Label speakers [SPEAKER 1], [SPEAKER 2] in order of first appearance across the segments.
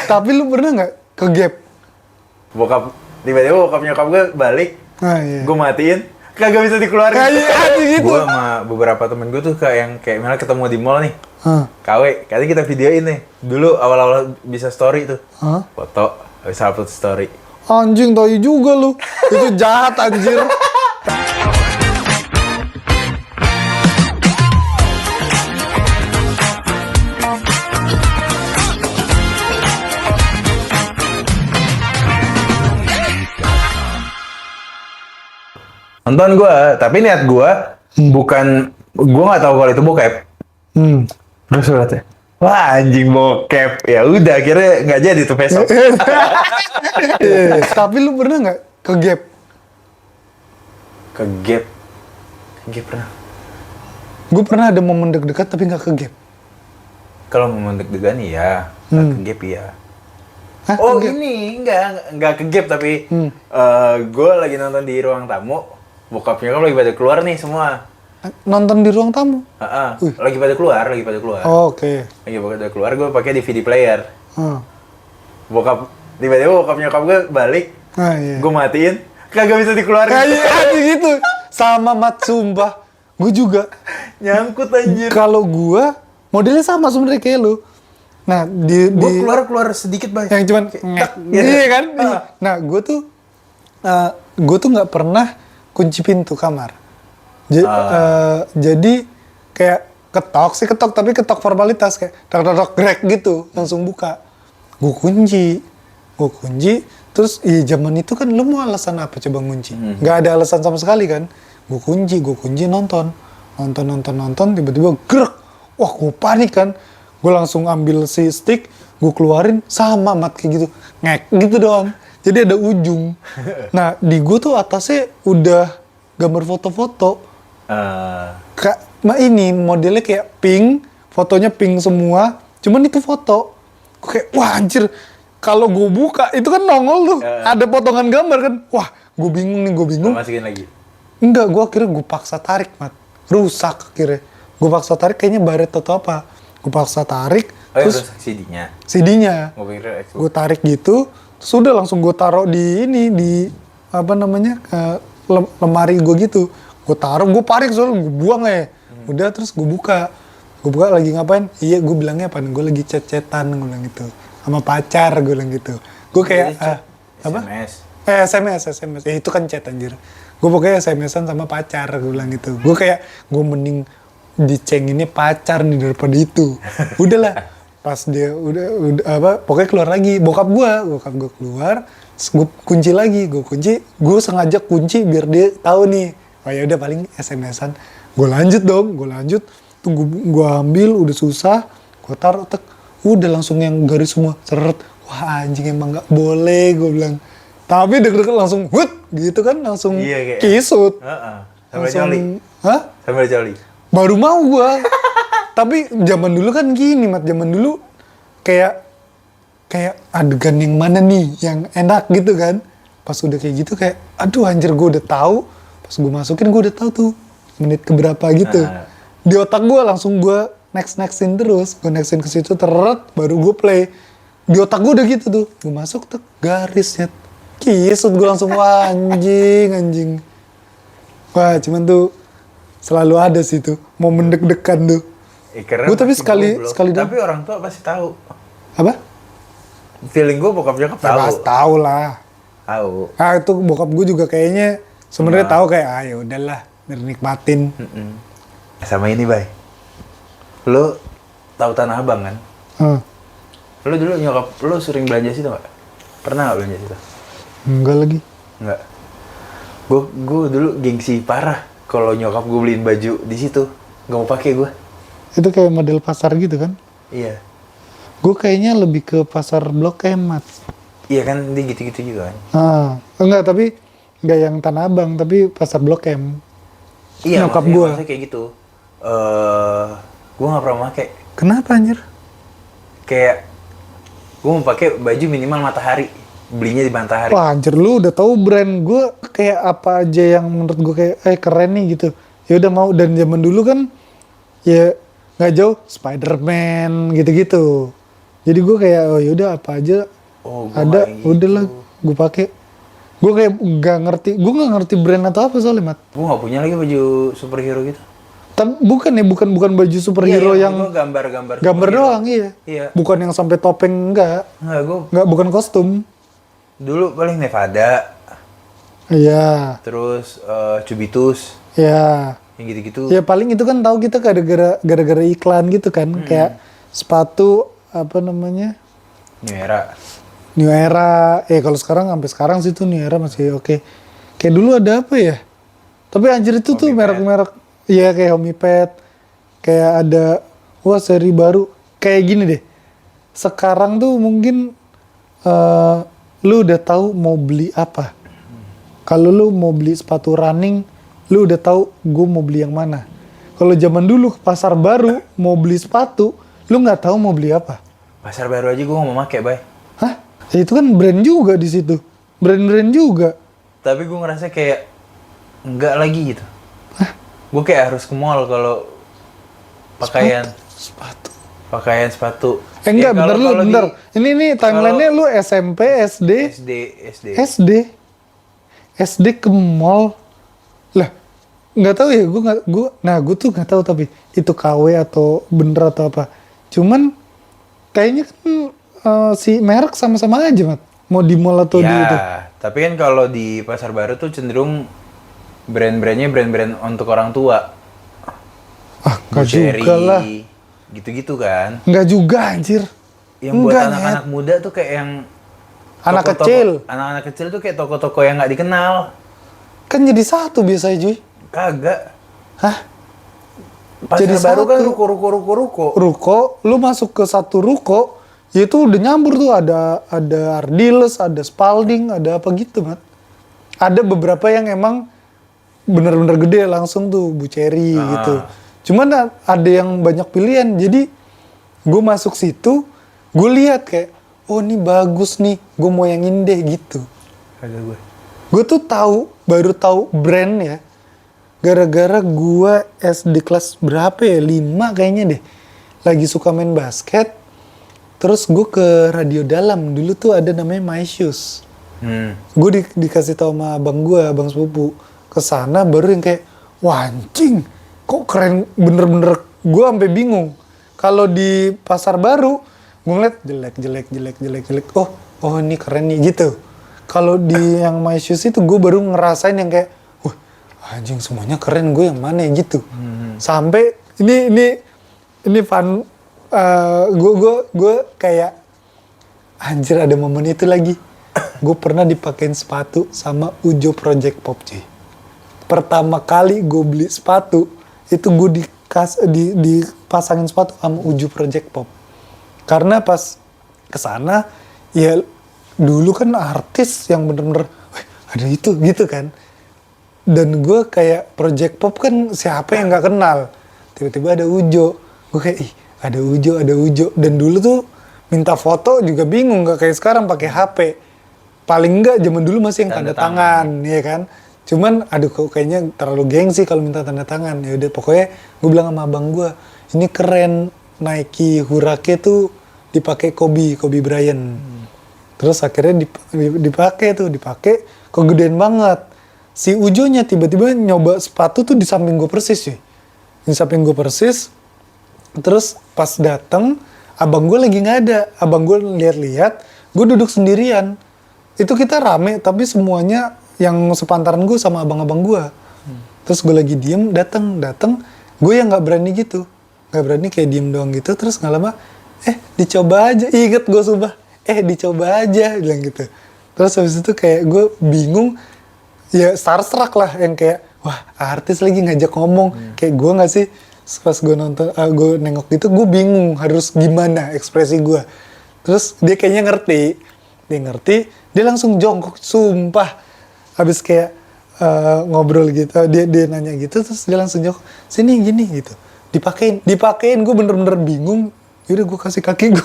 [SPEAKER 1] Tapi lu pernah nggak ke gap?
[SPEAKER 2] Tiba-tiba bokap nyokap gue balik,
[SPEAKER 1] Iya.
[SPEAKER 2] gue matiin, kagak bisa dikeluarin.
[SPEAKER 1] Kayak gitu.
[SPEAKER 2] Gue sama beberapa temen gue tuh kayak misalnya ketemu di mall nih,
[SPEAKER 1] Hah?
[SPEAKER 2] KW, katanya kita videoin nih. Dulu awal-awal bisa story tuh,
[SPEAKER 1] Hah?
[SPEAKER 2] foto, bisa upload story.
[SPEAKER 1] Anjing tai juga lu. Itu jahat anjir.
[SPEAKER 2] Nonton gue, tapi niat gue bukan, gue nggak tahu kalau itu bokep. Terus gue liatnya, wah anjing bokep. Ya udah, akhirnya nggak jadi tuh besok.
[SPEAKER 1] Tapi lu pernah nggak ke gap?
[SPEAKER 2] Ke gap pernah.
[SPEAKER 1] Gue pernah ada momen deg-degan tapi nggak ke gap.
[SPEAKER 2] Kalau mau deg-degan iya, nggak ke gap iya.
[SPEAKER 1] Hah,
[SPEAKER 2] Oh
[SPEAKER 1] ke gap?
[SPEAKER 2] ini nggak ke gap tapi gue lagi nonton di ruang tamu, bokapnya kan lagi pada keluar nih semua.
[SPEAKER 1] Nonton di ruang tamu?
[SPEAKER 2] Lagi pada keluar.
[SPEAKER 1] Oh, oke.
[SPEAKER 2] Lagi pada keluar, gue pakai DVD player.
[SPEAKER 1] Ah.
[SPEAKER 2] Tiba-tiba bokap nyokap gue balik,
[SPEAKER 1] Iya.
[SPEAKER 2] gue matiin, kagak bisa dikeluarin.
[SPEAKER 1] Kayak gitu. Sama Mat, sumpah. Gue juga.
[SPEAKER 2] Nyangkut anjir.
[SPEAKER 1] Kalau gue, modelnya sama sebenarnya kayak lu. Nah,
[SPEAKER 2] Gue keluar sedikit banyak.
[SPEAKER 1] yang cuman
[SPEAKER 2] tak,
[SPEAKER 1] iya kan? Nah, gue tuh nggak pernah kunci pintu kamar. Jadi kayak ketok tapi ketok formalitas kayak tok grek gitu, langsung buka. Gue kunci. Terus zaman itu kan lu mau alasan apa coba ngunci? Nggak ada alasan sama sekali kan? Gue kunci nonton, tiba-tiba grek. Wah, gue panik kan. Gue langsung ambil si stick, gue keluarin sama Mat kayak gitu. Ngek gitu doang. Jadi ada ujung. Nah, di gue tuh atasnya udah gambar foto-foto. Ini modelnya kayak pink, fotonya pink semua. Cuman itu foto. Gue kayak, wah anjir. Kalau gue buka, itu kan nongol tuh. Ada potongan gambar kan. Wah, gue bingung.
[SPEAKER 2] Masukin lagi.
[SPEAKER 1] Enggak, gue paksa tarik, Mat. Rusak akhirnya. Gue paksa tarik, kayaknya baret atau apa. Gue paksa tarik, terus CD-nya. Gue tarik gitu, terus udah langsung gue taruh di lemari gue gitu. Gue taruh, gue panik soalnya gue buang ya. Udah terus gue buka lagi ngapain? Iya, gue bilangnya apa? Gue lagi chat-chatan, gue bilang gitu. Sama pacar, gue bilang gitu. Gue kayak apa? SMS. Itu kan chat anjir. Gue pokoknya SMS-an sama pacar, gue bilang gitu. Gue kayak, gue mending dicenginnya pacar nih daripada itu. Udahlah. Pas dia pokoknya keluar lagi. Bokap gue keluar, gue kunci lagi. Gue sengaja kunci biar dia tahu nih. Oh ya udah paling SMS-an. Gue lanjut. Tuh gue ambil, udah susah. Gue taruh, udah langsung yang garis semua. Seret. Wah anjing emang gak boleh, gue bilang. Tapi deg-deg langsung, gitu kan, langsung kisut.
[SPEAKER 2] Sambil joli.
[SPEAKER 1] Hah?
[SPEAKER 2] Sambil joli.
[SPEAKER 1] Baru mau gua. Tapi zaman dulu kan gini, Mat. Zaman dulu kayak adegan yang mana nih yang enak gitu kan. Pas udah kayak gitu kayak, aduh anjir gua udah tahu. Pas gua masukin gua udah tahu tuh menit keberapa gitu. Di otak gua langsung gua nextin terus. Gua nextin ke situ baru gua play. Di otak gua udah gitu tuh. Gua masuk tuh garisnya. Kisut gua langsung wah anjing. Wah, cuman tuh selalu ada sih tuh momen deg-degan tuh. Gue tapi sekali
[SPEAKER 2] tapi orang tua pasti tahu.
[SPEAKER 1] Apa?
[SPEAKER 2] Feeling gue bokap nyokap tahu.
[SPEAKER 1] Pasti tahu lah.
[SPEAKER 2] Tahu.
[SPEAKER 1] Ah itu bokap gue juga kayaknya sebenarnya tahu kayak ya udahlah biar nikmatin.
[SPEAKER 2] Sama ini, Bay. Lu tahu Tanah Abang kan? Lu dulu nyokap lu sering belanja situ nggak? Pernah nggak belanja situ?
[SPEAKER 1] Enggak lagi.
[SPEAKER 2] Enggak. Gue dulu gengsi parah. Kalau nyokap gue beliin baju di situ, nggak mau pakai gue.
[SPEAKER 1] Itu kayak model pasar gitu kan?
[SPEAKER 2] Iya.
[SPEAKER 1] Gue kayaknya lebih ke pasar Blok M, Mat.
[SPEAKER 2] Iya kan, dia gitu-gitu juga kan?
[SPEAKER 1] Enggak, tapi enggak yang Tanah Abang, tapi pasar Blok M.
[SPEAKER 2] Iya,
[SPEAKER 1] nyokap gue.
[SPEAKER 2] Maksudnya kayak gitu. Gue nggak pernah pakai.
[SPEAKER 1] Kenapa anjir?
[SPEAKER 2] Kayak gue mau pakai baju minimal Matahari. Belinya di Matahari.
[SPEAKER 1] Wah anjir, lu udah tahu brand gue kayak apa aja yang menurut gue kayak keren nih gitu. Ya udah mau. Dan zaman dulu kan ya nggak jauh Spider-Man gitu-gitu. Jadi gue kayak oh yaudah apa aja
[SPEAKER 2] Oh, gua
[SPEAKER 1] ada
[SPEAKER 2] nggak gitu.
[SPEAKER 1] udahlah gue pakai. Gue kayak nggak ngerti brand atau apa soalnya Mat.
[SPEAKER 2] Gue nggak punya lagi baju superhero gitu.
[SPEAKER 1] Tapi bukan baju superhero
[SPEAKER 2] Iya,
[SPEAKER 1] yang
[SPEAKER 2] gua gambar-gambar
[SPEAKER 1] gambar
[SPEAKER 2] superhero.
[SPEAKER 1] doang iya.
[SPEAKER 2] Iya.
[SPEAKER 1] Bukan yang sampai topeng enggak.
[SPEAKER 2] Gue
[SPEAKER 1] Bukan kostum.
[SPEAKER 2] dulu paling Nevada,
[SPEAKER 1] Iya.
[SPEAKER 2] terus Cubitus,
[SPEAKER 1] Iya.
[SPEAKER 2] yang gitu-gitu.
[SPEAKER 1] Ya paling itu kan tahu kita gara-gara iklan gitu kan. Kayak sepatu apa namanya?
[SPEAKER 2] New Era.
[SPEAKER 1] New Era. Kalau sampai sekarang sih tuh New Era masih oke. Kayak dulu ada apa ya? Tapi anjir itu tuh merek-merek iya kayak Homipad. Kayak ada wah seri baru kayak gini deh. Sekarang tuh mungkin lu udah tahu mau beli apa. Kalau lu mau beli sepatu running, lu udah tahu gue mau beli yang mana. Kalau zaman dulu ke pasar baru mau beli sepatu, lu nggak tahu mau beli apa.
[SPEAKER 2] Pasar baru aja gue nggak mau make, Bay.
[SPEAKER 1] Hah? Ya itu kan brand juga di situ. Brand-brand juga.
[SPEAKER 2] Tapi gue ngerasa kayak enggak lagi gitu. Gue kayak harus ke mall kalau pakaian sepatu.
[SPEAKER 1] Enggak,
[SPEAKER 2] Ya,
[SPEAKER 1] bener lu,
[SPEAKER 2] kalau
[SPEAKER 1] bener. Ini timelinenya lu SMP, SD. SD. SD ke mall. Lah, nggak tahu ya, gue tuh nggak tahu tapi itu KW atau bener atau apa. Cuman kayaknya kan si merek sama-sama aja, Mat. Mau di mall atau di itu.
[SPEAKER 2] Ya, tapi kan kalau di pasar baru tuh cenderung brand-brandnya brand-brand untuk orang tua.
[SPEAKER 1] Nggak juga lah.
[SPEAKER 2] Gitu-gitu kan.
[SPEAKER 1] Nggak juga, anjir.
[SPEAKER 2] Yang buat anak-anak muda tuh kayak yang
[SPEAKER 1] anak
[SPEAKER 2] toko-toko-
[SPEAKER 1] kecil.
[SPEAKER 2] Anak-anak kecil tuh kayak toko-toko yang nggak dikenal.
[SPEAKER 1] Kan jadi satu biasanya, Cuy.
[SPEAKER 2] Kagak.
[SPEAKER 1] Hah?
[SPEAKER 2] Pasar
[SPEAKER 1] Jadi
[SPEAKER 2] baru kan
[SPEAKER 1] satu.
[SPEAKER 2] ruko.
[SPEAKER 1] Ruko, lu masuk ke satu ruko, ya itu udah nyambur tuh ada Ardiles, ada Spalding, ada apa gitu, Mat. Ada beberapa yang emang bener-bener gede langsung tuh Buceri gitu. Cuman ada yang banyak pilihan. Jadi gue masuk situ, gue lihat kayak oh ini bagus nih, gue mau yang ini deh gitu.
[SPEAKER 2] Kagak gue.
[SPEAKER 1] Gue tuh baru tahu brand ya. Gara-gara gue SD kelas berapa ya? 5 kayaknya deh. Lagi suka main basket. Terus gue ke Radio Dalam. Dulu tuh ada namanya My Shoes. Gue dikasih tau sama abang gue, abang sepupu. Kesana baru yang kayak, wah anjing, kok keren bener-bener. Gue sampai bingung. Kalau di pasar baru, gue ngeliat jelek. Oh ini keren nih gitu. Kalau di yang My Shoes itu gue baru ngerasain yang kayak, wah anjing semuanya keren, gue yang mana ya gitu. Sampai ini fun, gue kayak anjir ada momen itu lagi. Gue pernah dipakein sepatu sama Ujo Project Pop cuy. Pertama kali gue beli sepatu itu gue dipasangin sepatu sama Ujo Project Pop. Karena pas kesana ya dulu kan artis yang bener-bener ada itu gitu kan. Dan gue kayak Project Pop kan siapa yang nggak kenal. Tiba-tiba ada Ujo. Gue kayak ih ada Ujo. Dan dulu tuh minta foto juga bingung, nggak kayak sekarang pakai HP. Paling enggak zaman dulu masih yang tanda tangan, ya kan. Cuman aduh kok kayaknya terlalu gengsi kalau minta tanda tangan. Ya udah pokoknya gue bilang sama abang gue, ini keren Nike Hurake tuh dipakai Kobe Bryant. Terus akhirnya dipakai kok gedean banget. Si Ujonya tiba-tiba nyoba sepatu tuh di samping gue persis cuy. Di samping gue persis. Terus pas dateng, abang gue lagi nggak ada. Abang gue lihat-lihat, gue duduk sendirian. Itu kita rame, tapi semuanya yang sepantaran gue sama abang-abang gue. Terus gue lagi diem, dateng. Gue yang nggak berani gitu. Nggak berani kayak diem doang gitu. Terus nggak lama, dicoba aja. Ingat gue sumpah, dicoba aja. Bilang gitu. Terus habis itu kayak gue bingung. Ya starstruck lah yang kayak, wah artis lagi ngajak ngomong. Kayak gue nggak sih? Pas gue nonton, gue nengok gitu, gue bingung harus gimana ekspresi gue. Terus dia kayaknya ngerti. Dia langsung jongkok, sumpah. Habis kayak ngobrol gitu, dia nanya gitu, terus dia langsung jongkok, sini gini gitu. Dipakein, gue bener-bener bingung. Yaudah gue kasih kaki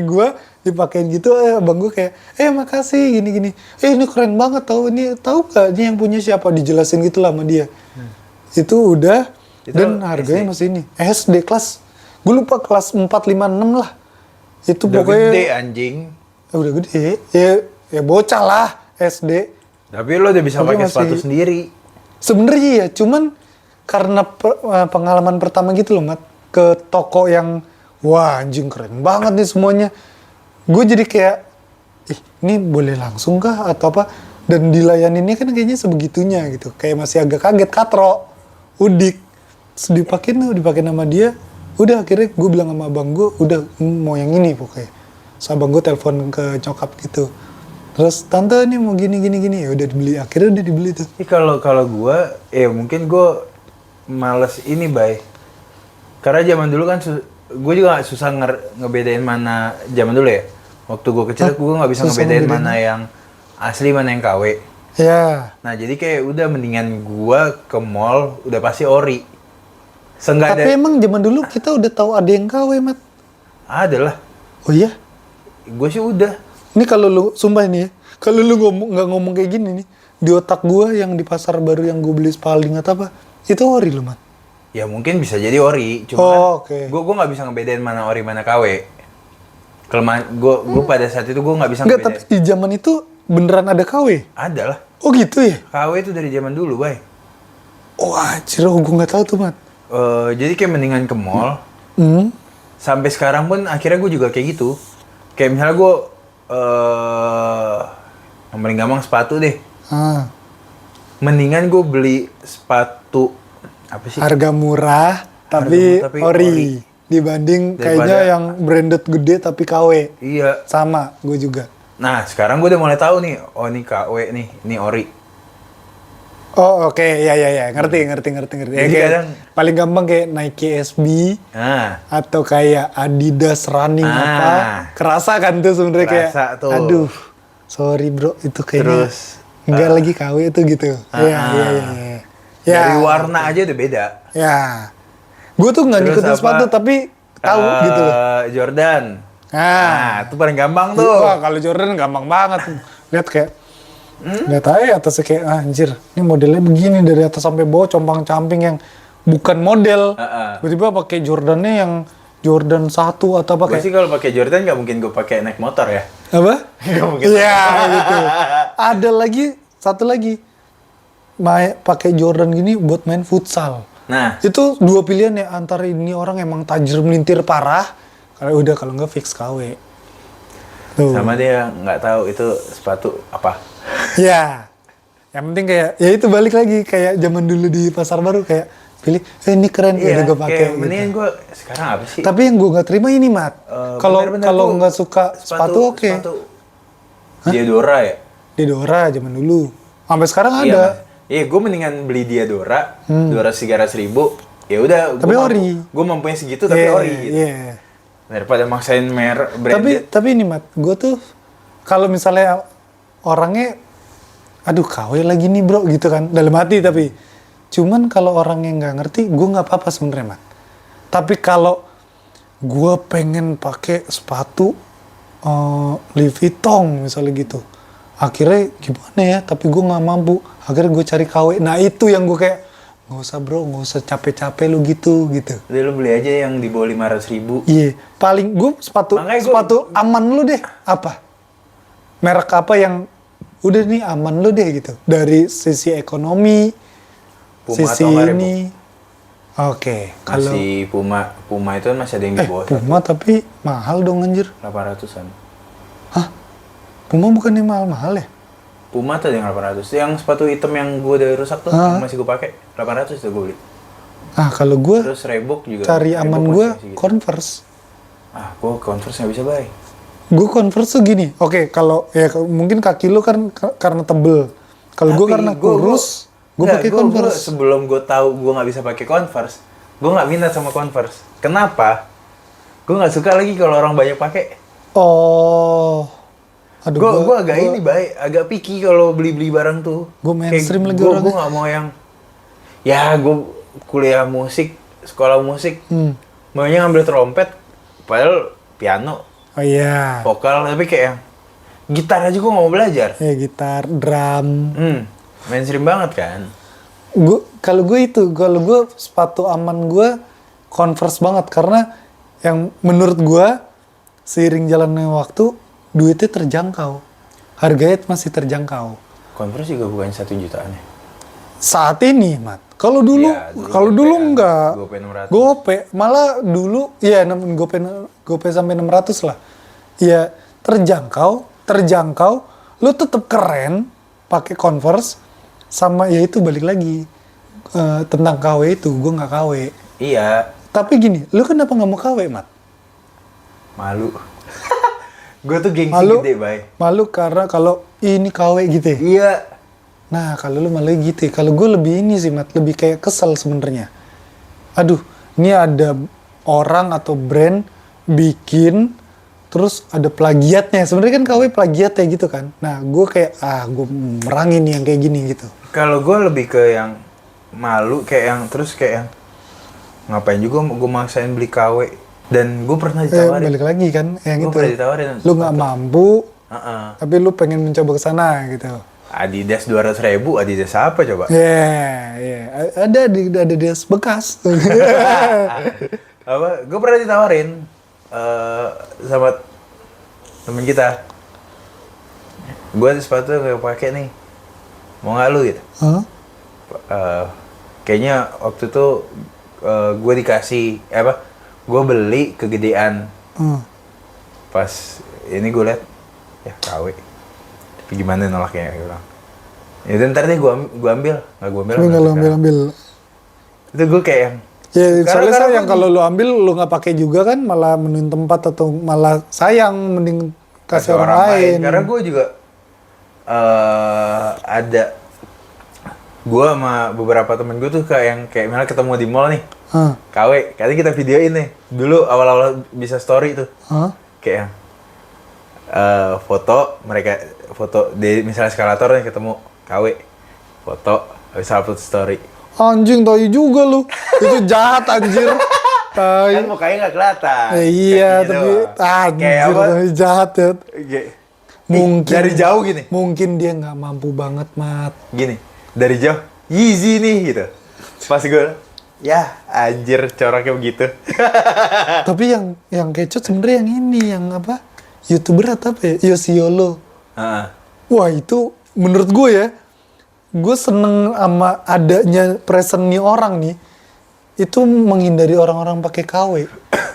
[SPEAKER 1] gue, dipakein gitu. Abang gue kayak, makasih gini. Ini keren banget tahu gak ini yang punya siapa? Dijelasin gitu lah sama dia. Itu udah, dan harganya masih ini. SD kelas, gue lupa kelas 4, 5, 6 lah. Itu
[SPEAKER 2] Udah
[SPEAKER 1] pokoknya
[SPEAKER 2] gede anjing.
[SPEAKER 1] udah gede. Ya bocah lah SD.
[SPEAKER 2] Tapi lo udah bisa
[SPEAKER 1] Tapi
[SPEAKER 2] pakai
[SPEAKER 1] masih-
[SPEAKER 2] sepatu sendiri.
[SPEAKER 1] Sebenarnya ya, cuman karena pengalaman pertama gitu loh, Mat. Ke toko yang, wah anjing keren banget nih semuanya. Gue jadi kayak, ini boleh langsung kah atau apa? Dan dilayaninnya kan kayaknya sebegitunya gitu. Kayak masih agak kaget, katro, udik. Terus dipakai nama dia. Udah akhirnya gue bilang sama abang gue, udah mau yang ini pokoknya. Terus abang gue telepon ke nyokap gitu. Terus tante ini mau gini ya udah dibeli, akhirnya udah dibeli tuh.
[SPEAKER 2] Tapi kalau gue, mungkin gue males ini, Bay. Karena zaman dulu kan gue juga susah ngebedain mana zaman dulu ya. Waktu gue kecil gue nggak bisa
[SPEAKER 1] Susah
[SPEAKER 2] ngebedain
[SPEAKER 1] ngebedain.
[SPEAKER 2] mana yang asli mana yang KW.
[SPEAKER 1] Ya,
[SPEAKER 2] Nah jadi kayak udah mendingan gue ke mall udah pasti ori.
[SPEAKER 1] tapi
[SPEAKER 2] Seenggaknya
[SPEAKER 1] emang zaman dulu kita udah tahu ada yang KW, Mat.
[SPEAKER 2] ada lah.
[SPEAKER 1] Oh iya?
[SPEAKER 2] Gue sih udah.
[SPEAKER 1] Ini kalau lu, sumpah ini ya, kalau lu nggak ngomong kayak gini nih, di otak gua yang di pasar baru yang gue beli Spalding atau apa, itu ori lu, Mat.
[SPEAKER 2] Ya mungkin bisa jadi ori, cuma
[SPEAKER 1] Oh, oke.
[SPEAKER 2] gue nggak bisa ngebedain mana ori mana KW. Kelemahan gue pada saat itu gue nggak bisa
[SPEAKER 1] Enggak, tapi
[SPEAKER 2] ngebedain.
[SPEAKER 1] di zaman itu beneran ada KW.
[SPEAKER 2] Ada lah.
[SPEAKER 1] Oh gitu ya?
[SPEAKER 2] KW itu dari zaman dulu, Bay.
[SPEAKER 1] Oh anjir, gue nggak tahu tuh, Mat.
[SPEAKER 2] Jadi kayak mendingan ke mall.
[SPEAKER 1] Hmm.
[SPEAKER 2] Sampai sekarang pun akhirnya gue juga kayak gitu. Kayak misalnya gue yang paling gampang sepatu deh.
[SPEAKER 1] Ah,
[SPEAKER 2] Mendingan gue beli sepatu apa sih?
[SPEAKER 1] harga murah tapi,
[SPEAKER 2] Harga murah tapi
[SPEAKER 1] ori.
[SPEAKER 2] ori.
[SPEAKER 1] Dibanding
[SPEAKER 2] Daripada-
[SPEAKER 1] kayaknya yang branded gede tapi KW.
[SPEAKER 2] Iya.
[SPEAKER 1] Sama, gue juga.
[SPEAKER 2] Nah sekarang gue udah mulai tahu nih. Oh ini KW nih, ini ori.
[SPEAKER 1] Oh oke, ya, ngerti. Ya,
[SPEAKER 2] Jadi
[SPEAKER 1] kayak
[SPEAKER 2] kadang-
[SPEAKER 1] paling gampang kayak Nike SB
[SPEAKER 2] Nah,
[SPEAKER 1] atau kayak Adidas Running apa, kerasa kan tuh sebenarnya kayak,
[SPEAKER 2] Kerasa tuh.
[SPEAKER 1] aduh, sorry bro, itu kayaknya
[SPEAKER 2] Terus,
[SPEAKER 1] nggak lagi KW itu gitu. Iya.
[SPEAKER 2] dari warna aja udah beda.
[SPEAKER 1] Ya, gue tuh nggak
[SPEAKER 2] Terus
[SPEAKER 1] ngikutin
[SPEAKER 2] apa?
[SPEAKER 1] sepatu tapi tahu gitu loh.
[SPEAKER 2] Jordan.
[SPEAKER 1] Nah,
[SPEAKER 2] Itu paling gampang tuh.
[SPEAKER 1] wah kalau Jordan gampang banget. Lihat kayak, lihat aja atasnya kayak, anjir, ini modelnya begini dari atas sampai bawah compang-camping yang bukan model. Tiba-tiba pakai Jordannya yang Jordan 1 atau apa
[SPEAKER 2] Gue
[SPEAKER 1] kayak
[SPEAKER 2] sih kalau pakai Jordan nggak mungkin gue pakai naik motor ya.
[SPEAKER 1] apa?
[SPEAKER 2] Nggak mungkin.
[SPEAKER 1] Iya gitu. Ada lagi satu lagi, pakai Jordan gini buat main futsal.
[SPEAKER 2] Nah,
[SPEAKER 1] Itu dua pilihan ya, antara ini orang emang tajir melintir parah, kalau nggak fix KW. Tuh.
[SPEAKER 2] sama dia nggak tahu itu sepatu apa.
[SPEAKER 1] Ya, yang penting kayak, ya itu balik lagi kayak zaman dulu di pasar baru kayak pilih, ini keren, udah gue pakai.
[SPEAKER 2] kayak mendingan
[SPEAKER 1] Gitu.
[SPEAKER 2] gue sekarang apa sih?
[SPEAKER 1] Tapi yang gue nggak terima ini, Mat. Kalau
[SPEAKER 2] Bener-bener
[SPEAKER 1] kalau
[SPEAKER 2] tuh
[SPEAKER 1] nggak suka sepatu oke.
[SPEAKER 2] Sepatu Diadora ya?
[SPEAKER 1] Diadora zaman dulu. Sampai sekarang
[SPEAKER 2] Iya,
[SPEAKER 1] ada.
[SPEAKER 2] Iya, gue mendingan beli Diadora, 200-300 ribu. Ya udah,
[SPEAKER 1] Tapi ori.
[SPEAKER 2] Gue mampunya segitu tapi
[SPEAKER 1] Iya,
[SPEAKER 2] ori. Gitu.
[SPEAKER 1] iya.
[SPEAKER 2] Daripada maksain branded.
[SPEAKER 1] Tapi ini, Mat, gue tuh kalau misalnya orangnya, aduh KW lagi nih bro gitu kan, dalam hati tapi. Cuman kalau orangnya nggak ngerti, gue nggak apa-apa sebenarnya, Mat. Tapi kalau gue pengen pakai sepatu Louis Vuitton misalnya gitu, akhirnya gimana ya? Tapi gue nggak mampu. Akhirnya gue cari KW. Nah itu yang gue kayak, nggak usah bro, nggak usah capek-capek lu gitu.
[SPEAKER 2] Udah lu beli aja yang di bawah 500 ribu.
[SPEAKER 1] Iya, paling gue
[SPEAKER 2] Makanya
[SPEAKER 1] sepatu aman lu deh. Apa? Merek apa yang udah nih aman lu deh gitu. Dari sisi ekonomi,
[SPEAKER 2] Puma
[SPEAKER 1] sisi
[SPEAKER 2] atau nggak, Rebo?
[SPEAKER 1] ini. Oke, kalau
[SPEAKER 2] Masih Puma itu masih ada yang di bawah
[SPEAKER 1] Puma tapi mahal dong anjir.
[SPEAKER 2] 800-an.
[SPEAKER 1] Hah? Puma bukannya mahal-mahal ya?
[SPEAKER 2] Puma tuh yang 800. Yang sepatu hitam yang gue udah rusak tuh masih gue pakai. 800 tuh gue beli.
[SPEAKER 1] Ah, kalau gue
[SPEAKER 2] Terus Reebok juga.
[SPEAKER 1] cari
[SPEAKER 2] Reebok
[SPEAKER 1] aman
[SPEAKER 2] masih
[SPEAKER 1] gue
[SPEAKER 2] segitu.
[SPEAKER 1] Converse.
[SPEAKER 2] Gue Converse nggak bisa buy.
[SPEAKER 1] Gue Converse tuh gini. Oke, kalau ya mungkin kaki lu kan karena tebel. Kalau gue
[SPEAKER 2] Tapi
[SPEAKER 1] karena kurus, gue
[SPEAKER 2] Nggak,
[SPEAKER 1] pakai Converse.
[SPEAKER 2] sebelum gue tahu gue nggak bisa pakai Converse, gue nggak minat sama Converse. Kenapa? Gue nggak suka lagi kalau orang banyak pakai.
[SPEAKER 1] Oh. Aduh,
[SPEAKER 2] Gue agak ini baik, agak picky kalau beli barang tuh.
[SPEAKER 1] Gua mainstream lagi
[SPEAKER 2] Gue
[SPEAKER 1] orangnya.
[SPEAKER 2] nggak mau yang, ya gue kuliah musik, sekolah musik, maunya ngambil trompet, padahal piano,
[SPEAKER 1] Oh iya.
[SPEAKER 2] vokal, tapi kayak yang gitar aja gue nggak mau belajar.
[SPEAKER 1] Ya gitar, drum.
[SPEAKER 2] Mainstream banget kan.
[SPEAKER 1] Kalau gue sepatu aman gue Converse banget karena yang menurut gue seiring jalannya waktu duitnya terjangkau, harganya masih terjangkau.
[SPEAKER 2] Converse juga bukan 1 jutaan ya?
[SPEAKER 1] Saat ini, Mat. Kalau dulu,
[SPEAKER 2] Iya, dulu
[SPEAKER 1] kalau
[SPEAKER 2] GoPay
[SPEAKER 1] dulu
[SPEAKER 2] kan,
[SPEAKER 1] enggak.
[SPEAKER 2] GoPay 600.
[SPEAKER 1] GoPay, malah dulu, ya GoPay sampai 600 lah. Ya terjangkau, lu tetap keren pakai Converse, sama ya itu balik lagi tentang KW itu, gue nggak KW.
[SPEAKER 2] Iya,
[SPEAKER 1] Tapi gini, lu kenapa nggak mau KW, Mat?
[SPEAKER 2] malu. Gue tuh gengsi
[SPEAKER 1] Malu,
[SPEAKER 2] gede, Bay.
[SPEAKER 1] malu karena kalau ini KW gitu ya.
[SPEAKER 2] Iya.
[SPEAKER 1] Nah, kalau lu malah gitu ya. Kalau gue lebih ini sih, Mat. Lebih kayak kesel sebenarnya. Aduh, ini ada orang atau brand bikin, terus ada plagiatnya. Sebenarnya kan KW plagiat ya gitu kan. Nah, gue kayak, gue merangin nih yang kayak gini gitu.
[SPEAKER 2] Kalau gue lebih ke yang malu, kayak yang terus kayak yang ngapain juga gue maksain beli KW. Dan gue pernah ditawarin.
[SPEAKER 1] Balik lagi kan, yang
[SPEAKER 2] Gue
[SPEAKER 1] itu.
[SPEAKER 2] pernah ditawarin.
[SPEAKER 1] Lu nggak mampu,
[SPEAKER 2] Heeh.
[SPEAKER 1] tapi lu pengen mencoba ke sana gitu.
[SPEAKER 2] Adidas 200.000, Adidas apa coba?
[SPEAKER 1] Ada di des bekas.
[SPEAKER 2] Apa? Gue pernah ditawarin sama temen kita. Gue ada sepatu kayak pakai nih, mau nggak lu gitu?
[SPEAKER 1] Hah?
[SPEAKER 2] Kayaknya waktu itu gue dikasih gue beli kegedean. Pas ini gue liat ya KW, tapi gimana nolaknya gue bilang. Ya udah ntar deh gue ambil, nggak gue ambil.
[SPEAKER 1] Tapi nggak lu ambil.
[SPEAKER 2] Itu gue kayak yang
[SPEAKER 1] Ya, soalnya
[SPEAKER 2] Karena
[SPEAKER 1] sayang kalau lu ambil lu nggak pakai juga kan, malah menuin tempat atau malah sayang, mending kasih orang lain.
[SPEAKER 2] Karena gue juga ada gue sama beberapa temen gue tuh kayak misalnya ketemu di mall nih,
[SPEAKER 1] Hah?
[SPEAKER 2] KW, kali kita videoin nih. Dulu awal-awal bisa story tuh,
[SPEAKER 1] Hah?
[SPEAKER 2] kayak yang foto di misalnya eskalator nih ketemu KW, foto habis upload story.
[SPEAKER 1] Anjing, tai juga lu. Itu jahat anjir. Tai.
[SPEAKER 2] Kan mukanya nggak kelihatan.
[SPEAKER 1] Iya,
[SPEAKER 2] kakinya
[SPEAKER 1] tapi
[SPEAKER 2] doang. Kayak
[SPEAKER 1] anjir,
[SPEAKER 2] apa?
[SPEAKER 1] tapi jahat ya. Mungkin
[SPEAKER 2] Dari jauh gini.
[SPEAKER 1] Mungkin dia nggak mampu banget, Mat.
[SPEAKER 2] Gini, dari jauh, Yeezy nih gitu. Pas gue, ya anjir coraknya begitu.
[SPEAKER 1] Tapi yang kecut sebenarnya yang ini, yang apa? YouTuber atau apa ya? Yosiolo.
[SPEAKER 2] Heeh.
[SPEAKER 1] Wah, itu menurut gue ya, gue seneng sama adanya present nih orang nih. Itu menghindari orang-orang pakai KW.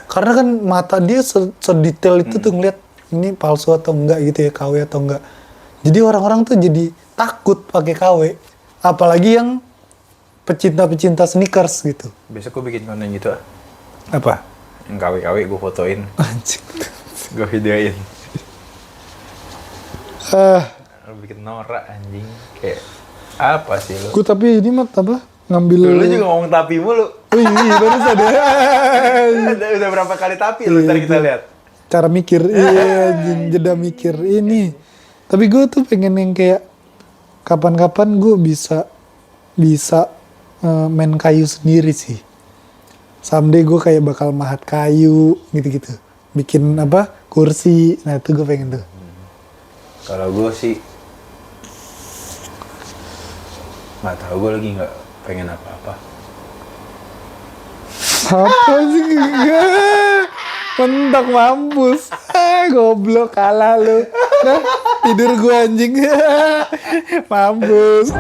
[SPEAKER 1] Karena kan mata dia sedetail itu tuh ngeliat ini palsu atau enggak gitu ya, KW atau enggak. Jadi orang-orang tuh jadi takut pakai KW. Apalagi yang pecinta-pecinta sneakers gitu.
[SPEAKER 2] Besok gue bikin konten gitu ah.
[SPEAKER 1] Apa?
[SPEAKER 2] Yang KW-KW gue fotoin,
[SPEAKER 1] Anjing.
[SPEAKER 2] gue videoin.
[SPEAKER 1] Eh,
[SPEAKER 2] Lu bikin norak anjing. Kayak apa sih lu?
[SPEAKER 1] gue tapi ini mah apa? Ngambil.
[SPEAKER 2] Lu juga ngomong tapi mulu.
[SPEAKER 1] Wih, baru sadar.
[SPEAKER 2] Udah berapa kali tapi lu, ntar kita lihat.
[SPEAKER 1] Cara mikir, iya, anjing, jeda mikir ini. Tapi gue tuh pengen yang kayak kapan-kapan gue bisa main kayu sendiri sih. Someday gue kayak bakal mahat kayu gitu-gitu. Bikin apa? Kursi. Nah, itu gue pengen tuh.
[SPEAKER 2] Kalau gue sih nggak tahu, gue lagi nggak pengen apa-apa.
[SPEAKER 1] Apa sih? Enggak. Mentok mampus. Goblok, kalah lu. Nah, tidur gue anjing. Mampus.